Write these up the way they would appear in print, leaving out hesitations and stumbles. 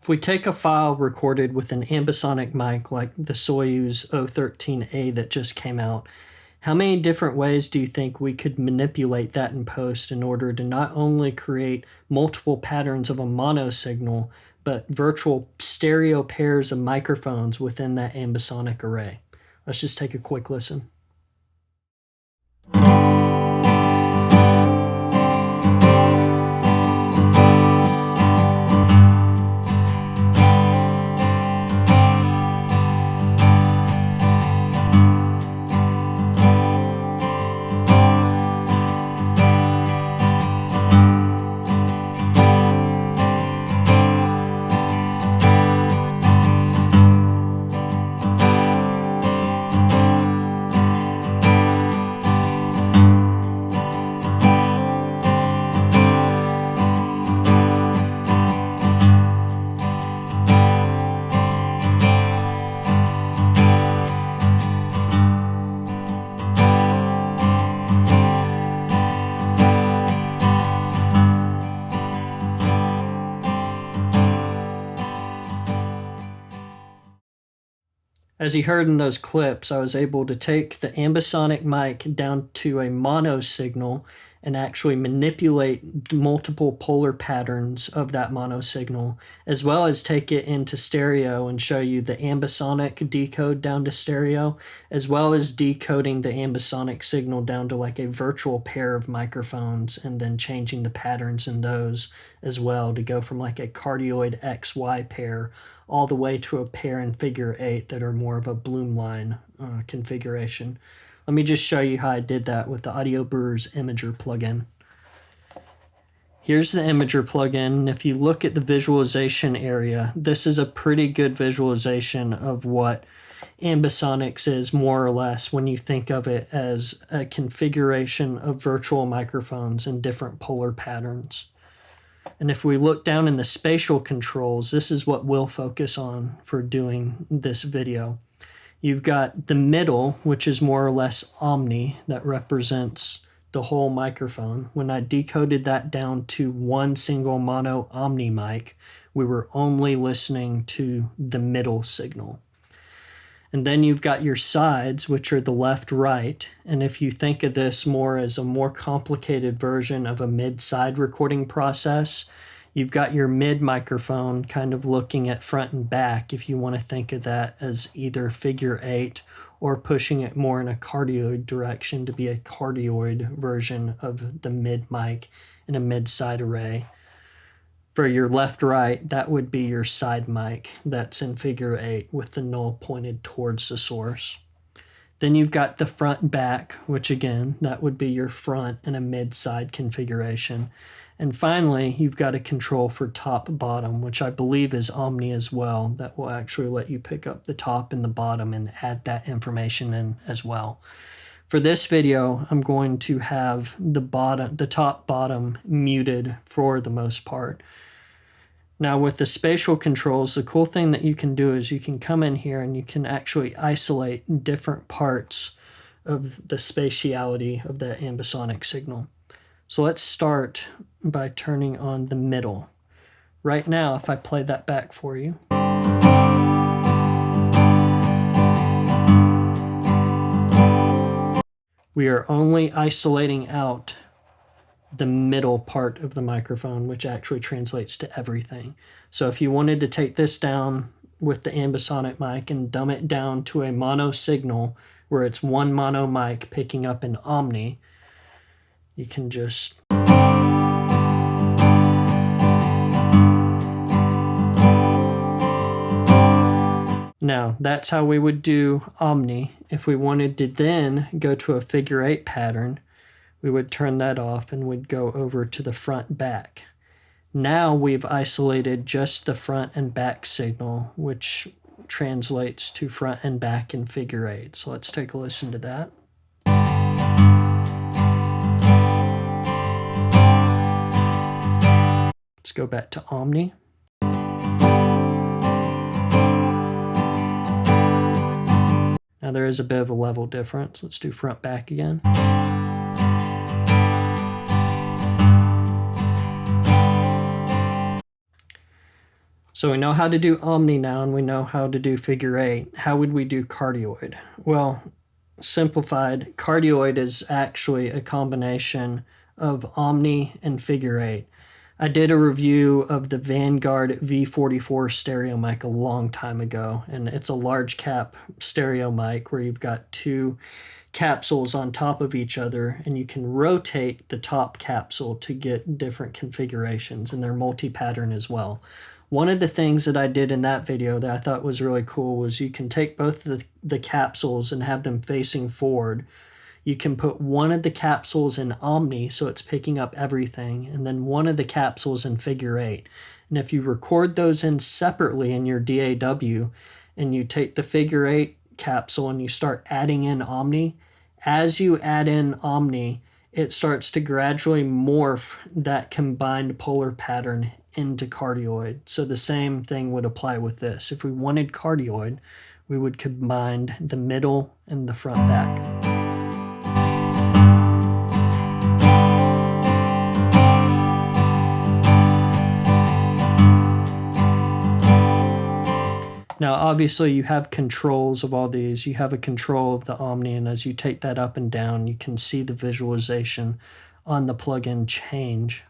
If we take a file recorded with an ambisonic mic like the Soyuz 013A that just came out, how many different ways do you think we could manipulate that in post in order to not only create multiple patterns of a mono signal, but virtual stereo pairs of microphones within that ambisonic array? Let's just take a quick listen. As you heard in those clips, I was able to take the ambisonic mic down to a mono signal and actually manipulate multiple polar patterns of that mono signal, as well as take it into stereo and show you the ambisonic decode down to stereo, as well as decoding the ambisonic signal down to like a virtual pair of microphones and then changing the patterns in those as well to go from like a cardioid XY pair all the way to a pair in figure 8 that are more of a Blumlein configuration. Let me just show you how I did that with the Audio Brewers Imager plugin. Here's the Imager plugin. If you look at the visualization area, this is a pretty good visualization of what Ambisonics is more or less when you think of it as a configuration of virtual microphones in different polar patterns. And if we look down in the spatial controls, this is what we'll focus on for doing this video. You've got the middle, which is more or less omni, that represents the whole microphone. When I decoded that down to one single mono omni mic, we were only listening to the middle signal. And then you've got your sides, which are the left, right. And if you think of this more as a more complicated version of a mid-side recording process, you've got your mid microphone kind of looking at front and back if you want to think of that as either figure 8 or pushing it more in a cardioid direction to be a cardioid version of the mid mic in a mid-side array. For your left-right, that would be your side mic that's in figure 8 with the null pointed towards the source. Then you've got the front back, which again, that would be your front and a mid-side configuration. And finally, you've got a control for top bottom, which I believe is omni as well, that will actually let you pick up the top and the bottom and add that information in as well. For this video, I'm going to have the top bottom muted for the most part. Now with the spatial controls, the cool thing that you can do is you can come in here and you can actually isolate different parts of the spatiality of that ambisonic signal. So let's start by turning on the middle. Right now, if I play that back for you, we are only isolating out the middle part of the microphone, which actually translates to everything. So if you wanted to take this down with the ambisonic mic and dumb it down to a mono signal where it's one mono mic picking up an omni, you can just now, that's how we would do omni. If we wanted to then go to a figure 8 pattern, we would turn that off and we'd go over to the front back. Now we've isolated just the front and back signal, which translates to front and back in figure 8. So let's take a listen to that. Let's go back to omni. Now there is a bit of a level difference. Let's do front back again. So we know how to do omni now, and we know how to do figure eight. How would we do cardioid? Well, simplified, cardioid is actually a combination of omni and figure eight. I did a review of the Vanguard V44 stereo mic a long time ago, and it's a large cap stereo mic where you've got two capsules on top of each other, and you can rotate the top capsule to get different configurations, and they're multi-pattern as well. One of the things that I did in that video that I thought was really cool was you can take both the capsules and have them facing forward. You can put one of the capsules in omni, so it's picking up everything, and then one of the capsules in figure eight. And if you record those in separately in your DAW, and you take the figure eight capsule and you start adding in omni, as you add in omni, it starts to gradually morph that combined polar pattern into cardioid. So the same thing would apply with this. If we wanted cardioid, we would combine the middle and the front back. Now, obviously, you have controls of all these. You have a control of the Omni, and as you take that up and down, you can see the visualization on the plugin change.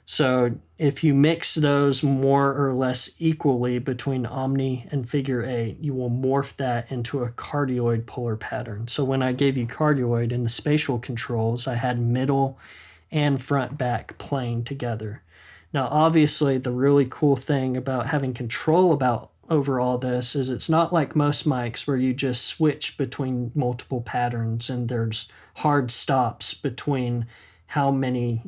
So if you mix those more or less equally between Omni and figure eight, you will morph that into a cardioid polar pattern. So when I gave you cardioid in the spatial controls, I had middle and front back playing together. Now, obviously, the really cool thing about having control over all this is it's not like most mics where you just switch between multiple patterns and there's hard stops between how many,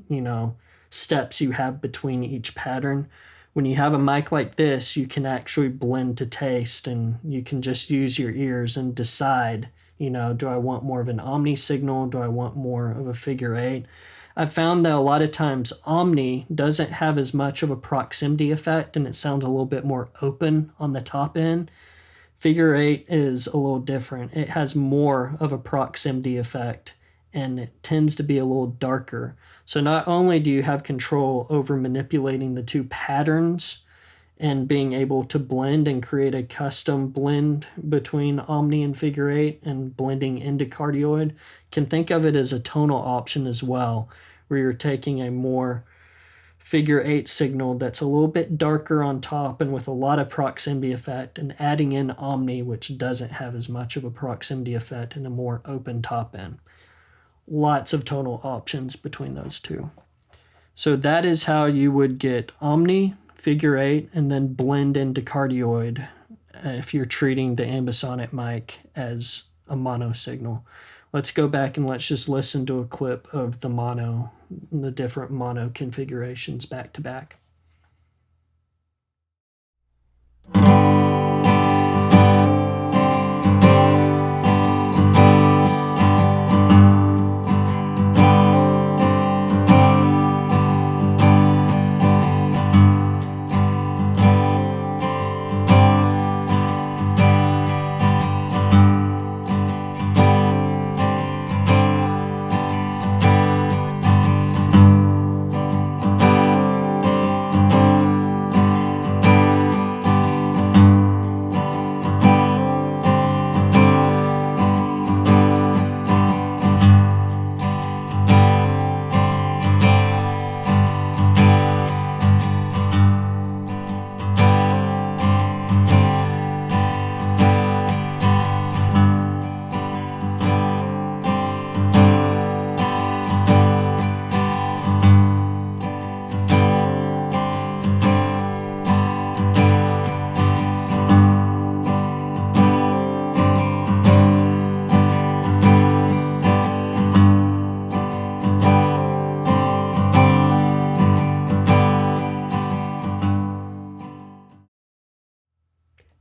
steps you have between each pattern. When you have a mic like this, you can actually blend to taste, and you can just use your ears and decide, do I want more of an omni signal? Do I want more of a figure eight? I've found that a lot of times omni doesn't have as much of a proximity effect, and it sounds a little bit more open on the top end. Figure eight is a little different. It has more of a proximity effect, and it tends to be a little darker. So not only do you have control over manipulating the two patterns and being able to blend and create a custom blend between omni and figure eight and blending into cardioid, can think of it as a tonal option as well, where you're taking a more figure eight signal that's a little bit darker on top and with a lot of proximity effect, and adding in omni, which doesn't have as much of a proximity effect, and a more open top end. Lots of tonal options between those two. So that is how you would get omni, figure eight, and then blend into cardioid if you're treating the Ambisonic mic as a mono signal. Let's go back and let's just listen to a clip of the different mono configurations back to back.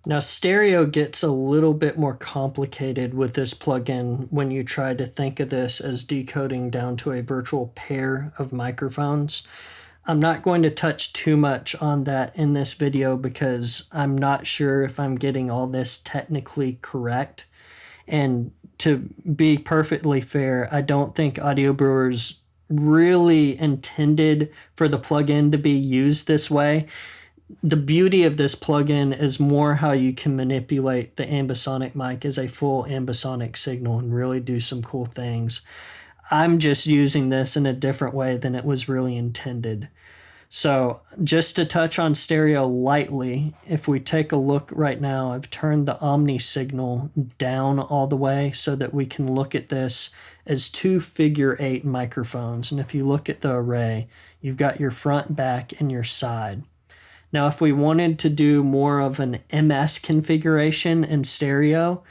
Now, stereo gets a little bit more complicated with this plugin when you try to think of this as decoding down to a virtual pair of microphones. I'm not going to touch too much on that in this video because I'm not sure if I'm getting all this technically correct. And to be perfectly fair, I don't think Audio Brewers really intended for the plugin to be used this way. the beauty of this plugin is more how you can manipulate the ambisonic mic as a full ambisonic signal and really do some cool things. I'm just using this in a different way than it was really intended. So just to touch on stereo lightly, if we take a look right now, I've turned the Omni signal down all the way so that we can look at this as 2 figure 8 microphones. And if you look at the array, you've got your front, back, and your side. Now, if we wanted to do more of an MS configuration in stereo,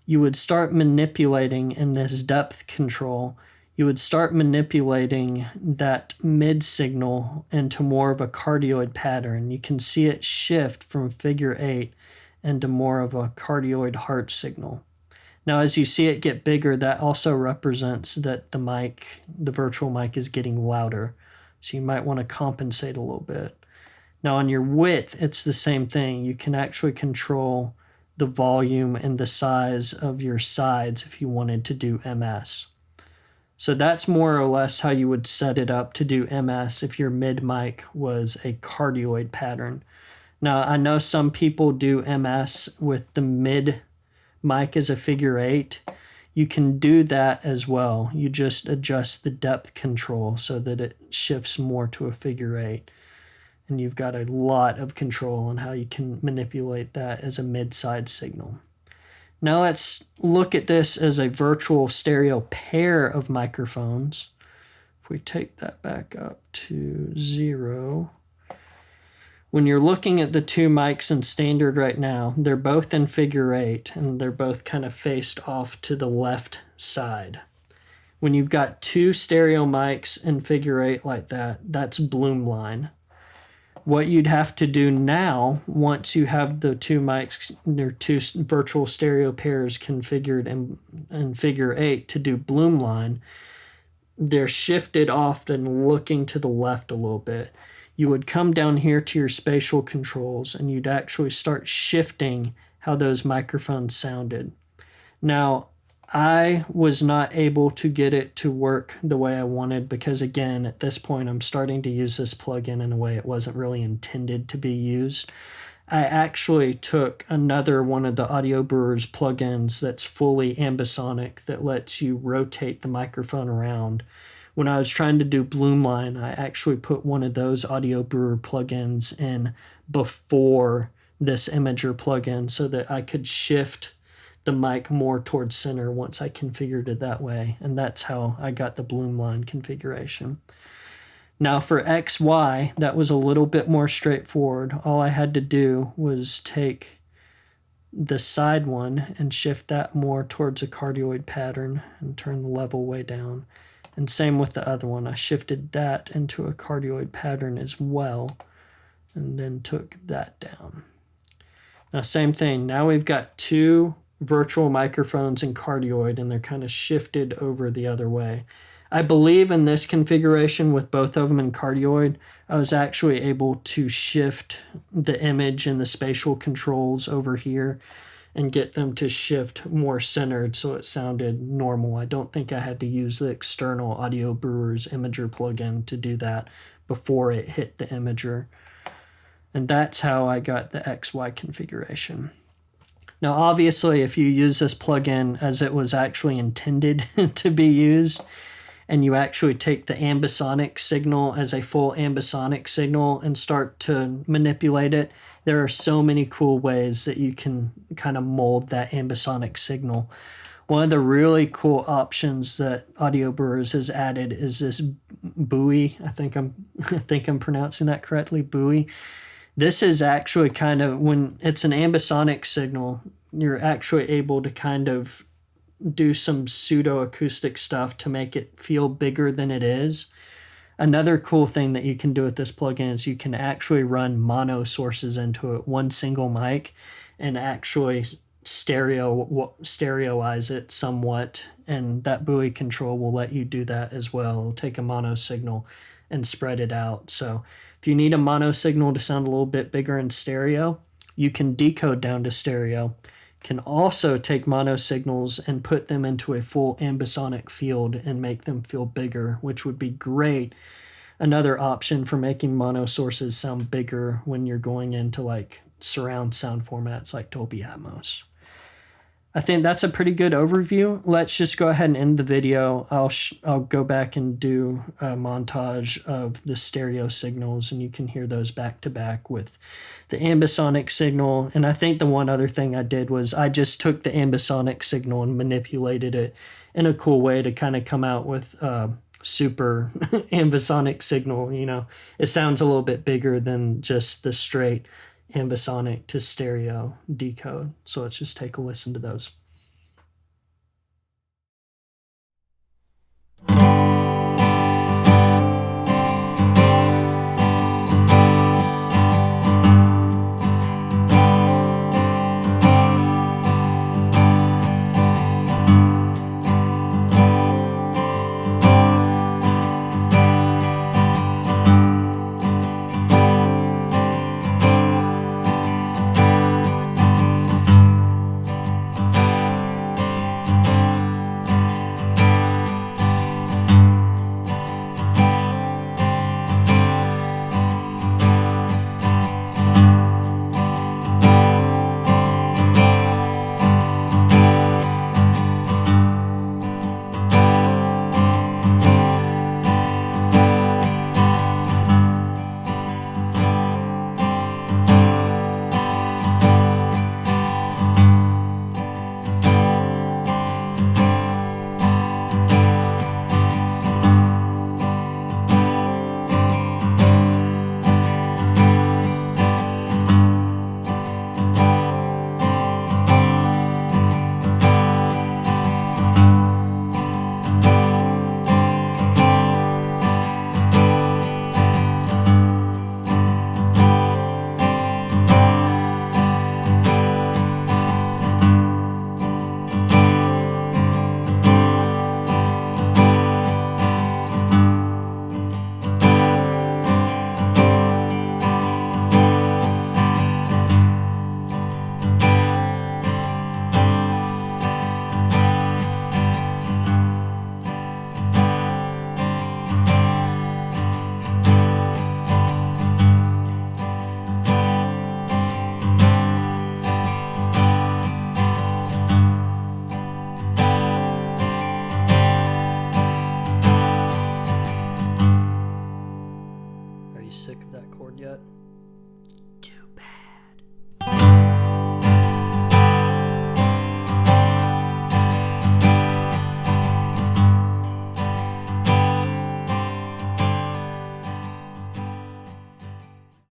you would start manipulating in this depth control. You would start manipulating that mid signal into more of a cardioid pattern. You can see it shift from figure 8 into more of a cardioid heart signal. Now, as you see it get bigger, that also represents that the virtual mic is getting louder. So you might want to compensate a little bit. Now on your width, it's the same thing. You can actually control the volume and the size of your sides if you wanted to do MS. So that's more or less how you would set it up to do MS if your mid mic was a cardioid pattern. Now I know some people do MS with the mid mic as a figure 8. You can do that as well. You just adjust the depth control so that it shifts more to a figure 8. And you've got a lot of control on how you can manipulate that as a mid-side signal. Now let's look at this as a virtual stereo pair of microphones. If we take that back up to 0, when you're looking at the 2 mics in standard right now, they're both in figure 8 and they're both kind of faced off to the left side. When you've got 2 stereo mics in figure 8 like that, that's Blumlein. What you'd have to do now, once you have the 2 mics, your 2 virtual stereo pairs configured in figure 8 to do Blumlein, they're shifted off and looking to the left a little bit. You would come down here to your spatial controls and you'd actually start shifting how those microphones sounded. Now, I was not able to get it to work the way I wanted because, again, at this point, I'm starting to use this plugin in a way it wasn't really intended to be used. I actually took another one of the Audio Brewers plugins that's fully ambisonic that lets you rotate the microphone around. When I was trying to do Blumlein, I actually put one of those Audio Brewer plugins in before this Imager plugin so that I could shift the mic more towards center once I configured it that way. And that's how I got the Blumlein configuration. Now for XY, that was a little bit more straightforward. All I had to do was take the side one and shift that more towards a cardioid pattern and turn the level way down. And same with the other one. I shifted that into a cardioid pattern as well and then took that down. Now same thing. Now we've got 2 virtual microphones in cardioid and they're kind of shifted over the other way. I believe in this configuration with both of them in cardioid, I was actually able to shift the image and the spatial controls over here and get them to shift more centered so it sounded normal. I don't think I had to use the external Audio Brewers Imager plugin to do that before it hit the Imager. And that's how I got the XY configuration. Now, obviously, if you use this plugin as it was actually intended to be used, and you actually take the ambisonic signal as a full ambisonic signal and start to manipulate it, there are so many cool ways that you can kind of mold that ambisonic signal. One of the really cool options that Audio Brewers has added is this buoy. I think I'm pronouncing that correctly, buoy. This is actually kind of, when it's an ambisonic signal, you're actually able to kind of do some pseudo-acoustic stuff to make it feel bigger than it is. Another cool thing that you can do with this plugin is you can actually run mono sources into it, one single mic, and actually stereoize it somewhat, and that buoy control will let you do that as well. It'll take a mono signal and spread it out. So if you need a mono signal to sound a little bit bigger in stereo, you can decode down to stereo. You can also take mono signals and put them into a full ambisonic field and make them feel bigger, which would be great another option for making mono sources sound bigger when you're going into like surround sound formats like Dolby Atmos. I think that's a pretty good overview. Let's just go ahead and end the video. I'll go back and do a montage of the stereo signals, and you can hear those back to back with the ambisonic signal. And I think the one other thing I did was I just took the ambisonic signal and manipulated it in a cool way to kind of come out with super ambisonic signal. You know, it sounds a little bit bigger than just the straight ambisonic to stereo decode. So let's just take a listen to those.